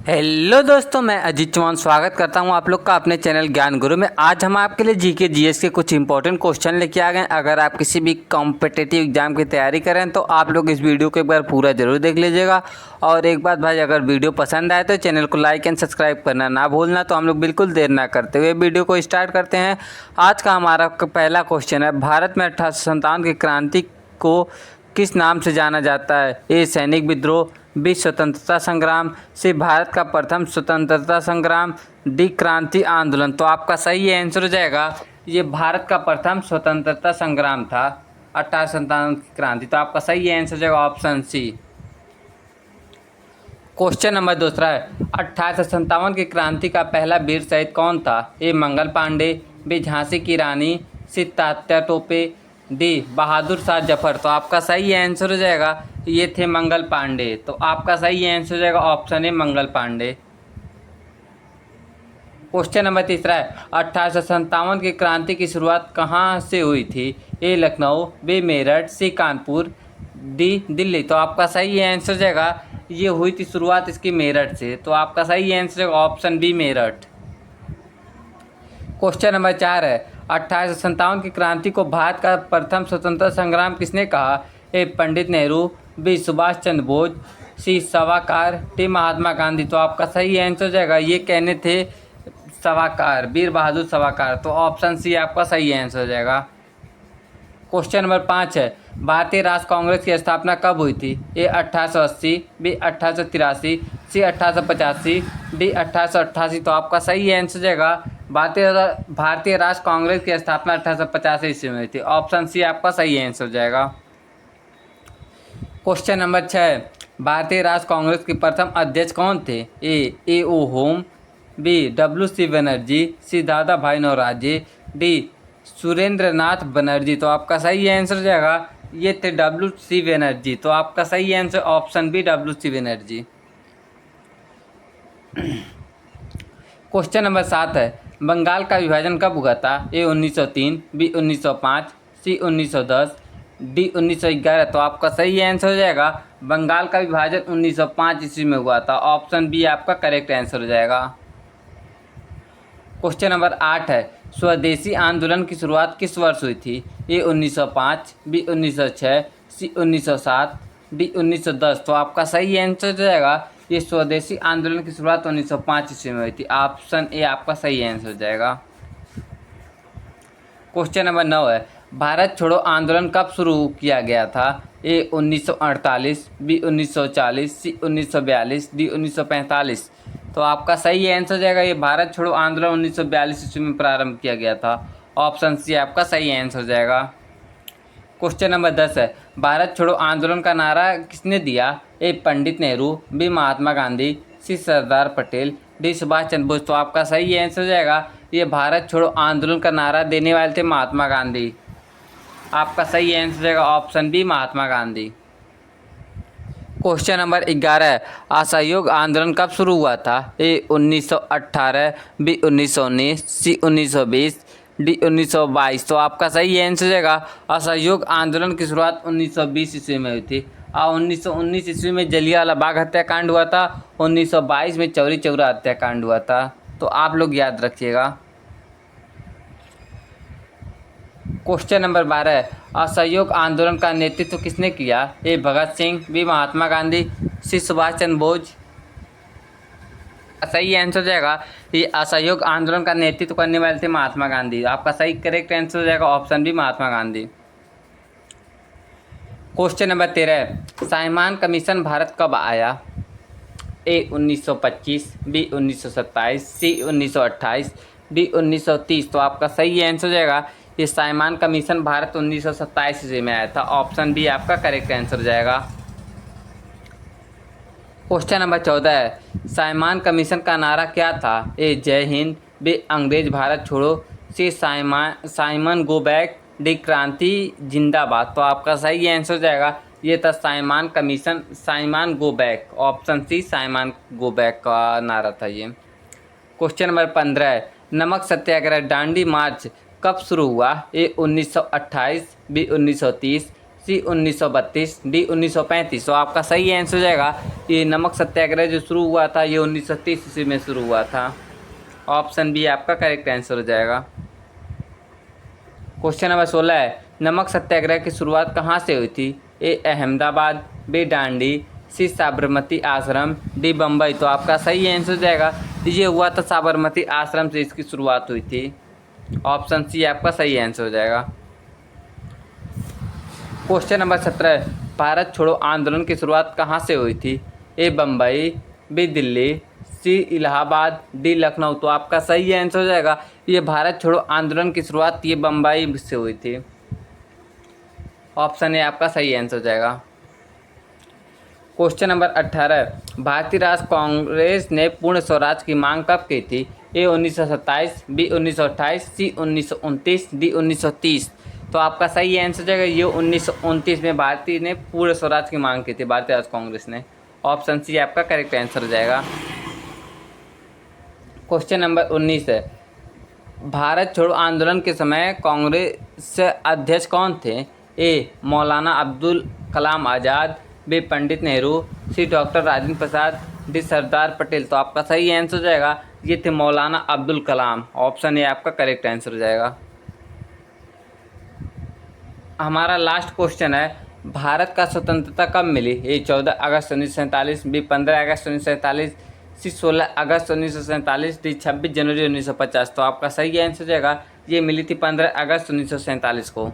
Hello दोस्तों, मैं अजीत चौहान स्वागत करता हूं आप लोग का अपने चैनल ज्ञान गुरु में। आज हम आपके लिए जीके जीएस के कुछ इंपॉर्टेंट क्वेश्चन लेके आ गए। अगर आप किसी भी कॉम्पिटिटिव एग्जाम की तैयारी करें तो आप लोग इस वीडियो को एक बार पूरा जरूर देख लीजिएगा। और एक बात भाई, अगर वीडियो पसंद आए तो चैनल को लाइक एंड सब्सक्राइब करना ना भूलना। तो हम लोग बिल्कुल देर ना करते हुए वीडियो को स्टार्ट करते हैं। आज का हमारा पहला क्वेश्चन है, भारत में 1857 की क्रांति को किस नाम से जाना जाता है? ए सैनिक विद्रोह, बी स्वतंत्रता संग्राम, सी भारत का प्रथम स्वतंत्रता संग्राम, डी क्रांति आंदोलन। तो आपका सही आंसर हो जाएगा ये भारत का प्रथम स्वतंत्रता संग्राम था, 1857 की क्रांति। तो आपका सही आंसर हो जाएगा ऑप्शन सी। क्वेश्चन नंबर दूसरा है, 1857 की क्रांति का पहला वीर शहीद कौन था? ए मंगल पांडे, बी झांसी की रानी, सी तात्या टोपे, डी बहादुर शाह जफर। तो आपका सही आंसर हो जाएगा ये थे मंगल पांडे। तो आपका सही आंसर हो जाएगा option A Mangal Pandey. Question number तीसरा है, 1857 की क्रांति की शुरुआत कहाँ से हुई थी? ए लखनऊ, बी मेरठ, सी कानपुर, डी दिल्ली। तो आपका सही आंसर हो जाएगा ये हुई थी शुरुआत इसकी मेरठ से। तो आपका सही आंसर है option B Meerut. Question number 4 है, 1857 की क्रांति को भारत का प्रथम स्वतंत्रता संग्राम किसने कहा? ए पंडित नेहरू, बी सुभाष चंद्र बोस, सी सवाकार, डी महात्मा गांधी। तो आपका सही आंसर हो जाएगा ये कहने थे सवाकार, वीर बहादुर सवाकार। तो ऑप्शन सी आपका सही आंसर हो जाएगा। क्वेश्चन नंबर 5 है, भारतीय राष्ट्र कांग्रेस की स्थापना कब हुई थी? ए 1880, बी 1883, सी 1885, डी 1888। तो आपका सही आंसर हो जाएगा भारतीय राष्ट्र कांग्रेस की स्थापना 1885 ईस्वी में हुई थी। ऑप्शन सी आपका सही आंसर हो जाएगा। क्वेश्चन नंबर 6, भारतीय राष्ट्र कांग्रेस के प्रथम अध्यक्ष कौन थे? ए ओ होम, बी WC बनर्जी, सी दादा भाई नौरोजी, डी सुरेंद्र नाथ बनर्जी। तो आपका सही आंसर हो जाएगा ये थे WC बनर्जी। तो आपका सही answer option B WC Banerjee. Question number 7 है, बंगाल का विभाजन कब हुआ था? A 1903, B 1905, C 1910, D 1911। तो आपका सही आंसर हो जाएगा बंगाल का विभाजन 1905 ईस्वी में हुआ था। ऑप्शन बी आपका करेक्ट आंसर हो जाएगा। क्वेश्चन नंबर 8 है, स्वदेशी आंदोलन की शुरुआत किस वर्ष हुई थी? ए 1905, बी 1906, सी 1907, डी 1910। तो आपका सही आंसर हो जाएगा ये स्वदेशी आंदोलन की शुरुआत 1905 ईस्वी में हुई थी। ऑप्शन ए आपका सही आंसर हो जाएगा। क्वेश्चन नंबर 9 है, भारत छोड़ो आंदोलन कब शुरू किया गया था? ए 1948, बी 1940, सी 1942, डी 1945। तो आपका सही आंसर हो जाएगा ये भारत छोड़ो आंदोलन 1942 ईस्वी में प्रारंभ किया गया था। ऑप्शन सी आपका सही आंसर हो जाएगा। क्वेश्चन नंबर 10 है, भारत छोड़ो आंदोलन का नारा किसने दिया? ए पंडित नेहरू, बी महात्मा गांधी, सी सरदार पटेल, डी सुभाष चंद्र बोस। तो आपका सही आंसर हो जाएगा ये भारत छोड़ो आंदोलन का नारा देने वाले थे महात्मा गांधी। आपका सही आंसर हो जाएगा option B Mahatma Gandhi. Question number 11 है, असहयोग आंदोलन कब शुरू हुआ था? ए 1918, बी 1919, सी 1920, डी 1922। तो आपका सही आंसर हो जाएगा असहयोग आंदोलन की शुरुआत 1920 ईस्वी में हुई थी और 1919 ईस्वी में जलियांवाला बाग हत्याकांड हुआ था। 1922 में चौरी चौरा हत्याकांड हुआ था। तो आप लोग याद रखिएगा। क्वेश्चन नंबर 12 है, असहयोग आंदोलन का नेतृत्व किसने किया? ए भगत सिंह, बी महात्मा गांधी, सी सुभाष चंद्र बोस। सही आंसर हो जाएगा ये असहयोग आंदोलन का नेतृत्व करने वाले थे महात्मा गांधी। आपका सही करेक्ट आंसर हो जाएगा option B Mahatma Gandhi. Question number 13 है, साइमन कमीशन भारत कब आया? ए 1925, बी 1927, सी 1928, डी 1930। तो आपका सही आंसर हो जाएगा ये साइमन कमीशन भारत 1927 ईस्वी में आया था। ऑप्शन बी आपका करेक्ट आंसर हो जाएगा। क्वेश्चन नंबर 14 है, साइमन कमीशन का नारा क्या था? ए जय हिंद, बी अंग्रेज भारत छोड़ो, सी साइमन गो बैक, डी क्रांति जिंदाबाद। तो आपका सही आंसर हो जाएगा ये था Simon commission Simon go back. Option C Simon go back का नारा था ये। क्वेश्चन नंबर 15 है, नमक सत्याग्रह दांडी मार्च कब शुरू हुआ? ए 1928, बी 1930, सी सी 1932, डी 1935। तो आपका सही आंसर हो जाएगा ये नमक सत्याग्रह जो शुरू हुआ था ये 1930 ईस्वी में शुरू हुआ था। ऑप्शन बी आपका करेक्ट आंसर हो जाएगा। क्वेश्चन नंबर 16 है, नमक सत्याग्रह की शुरुआत कहाँ से हुई थी? ए अहमदाबाद, बी दांडी, सी साबरमती आश्रम, डी बम्बई। तो आपका सही आंसर हो जाएगा ये हुआ था साबरमती आश्रम से इसकी शुरुआत हुई थी। ऑप्शन सी आपका सही आंसर हो जाएगा। क्वेश्चन नंबर 17, भारत छोड़ो आंदोलन की शुरुआत कहाँ से हुई थी? ए बम्बई, बी दिल्ली, सी इलाहाबाद, डी लखनऊ। तो आपका सही आंसर हो जाएगा ये भारत छोड़ो आंदोलन की शुरुआत ये बम्बई से हुई थी। ऑप्शन ए आपका सही आंसर हो जाएगा। क्वेश्चन नंबर 18, भारतीय राष्ट्र कांग्रेस ने पूर्ण स्वराज की मांग कब की थी? ए 1927, बी 1928, सी 1929, डी 1930। तो आपका सही आंसर हो जाएगा ये 1929 में भारतीय ने पूर्ण स्वराज की मांग की थी, भारतीय राष्ट्र कांग्रेस ने। ऑप्शन सी आपका करेक्ट आंसर हो जाएगा। क्वेश्चन नंबर 19 है, भारत छोड़ो आंदोलन के समय कांग्रेस अध्यक्ष कौन थे? ए मौलाना अब्दुल कलाम आज़ाद, बी पंडित नेहरू, सी डॉक्टर राजेंद्र प्रसाद, डी सरदार पटेल। तो आपका सही आंसर हो जाएगा ये थे मौलाना अब्दुल कलाम। ऑप्शन ए आपका करेक्ट आंसर हो जाएगा। हमारा लास्ट क्वेश्चन है, भारत का स्वतंत्रता कब मिली? ए 14 अगस्त 1947, बी 15 अगस्त 1947, सी 16 अगस्त 1947, डी 26 जनवरी 1950। तो आपका सही आंसर हो जाएगा ये मिली थी 15 अगस्त 1947 को।